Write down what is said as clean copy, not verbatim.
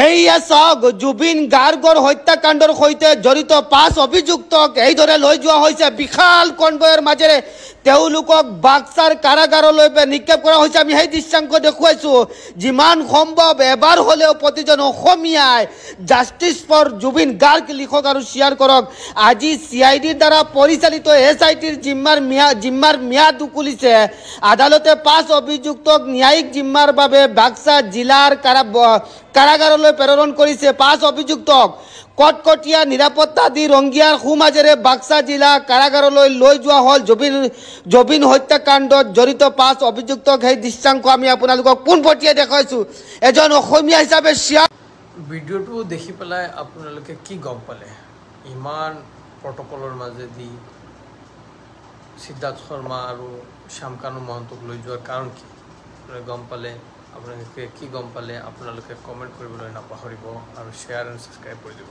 এইয়া চাওক জুবিন গাৰ্গৰ হত্যাকাণ্ডৰ সৈতে জড়িত 5 অভিযুক্তক এইদৰে লৈ যোৱা হৈছে বিশাল কনভয়ৰ মাজেৰে তেওঁলোকক বাক্সাৰ কাৰাগাৰলৈ নিক্ষেপ কৰা হৈছে। আমি সেই দৃশ্যাংশ দেখুৱাইছোঁ। যিমান সম্ভৱ এবাৰ হ'লেও প্ৰতিজন অসমীয়াই জাষ্টিছ ফৰ জুবিন গাৰ্গ লিখক আৰু শ্বেয়াৰ কৰক। আজি CIDৰ দ্বাৰা পৰিচালিত SITৰ জিম্মাৰ ম্যাদ উকলিছে। আদালতে 5 অভিযুক্তক ন্যায়িক জিম্মাৰ বাবে বাক্সা জিলাৰ কাৰাগাৰলৈ প্ৰেৰণ কৰিছে। 5 অভিযুক্তক কটকটীয়া নিৰাপত্তা দি ৰংগিয়াৰ সুমাজেৰে বাক্সা জিলা কাৰাগাৰলৈ লৈ যোৱা হ'ল। জুবিন হত্যাকাণ্ডত জড়িত 5 অভিযুক্তক সেই দৃশ্যাংশ আমি আপোনালোকক পোনপটীয়া দেখাইছোঁ। এজন অসমীয়া হিচাপে ভিডিঅ'টো দেখি পেলাই আপোনালোকে কি গম পালে? ইমান প্ৰটকলৰ মাজেদি সিদ্ধাৰ্থ শৰ্মা আৰু শ্যামকানু মহন্তক লৈ যোৱাৰ কাৰণ কি গম পালে? আপোনালোকে কি গম পালে? আপোনালোকে কমেণ্ট কৰিবলৈ নাপাহৰিব আৰু শ্বেয়াৰ এণ্ড ছাবস্ক্ৰাইব কৰি দিব।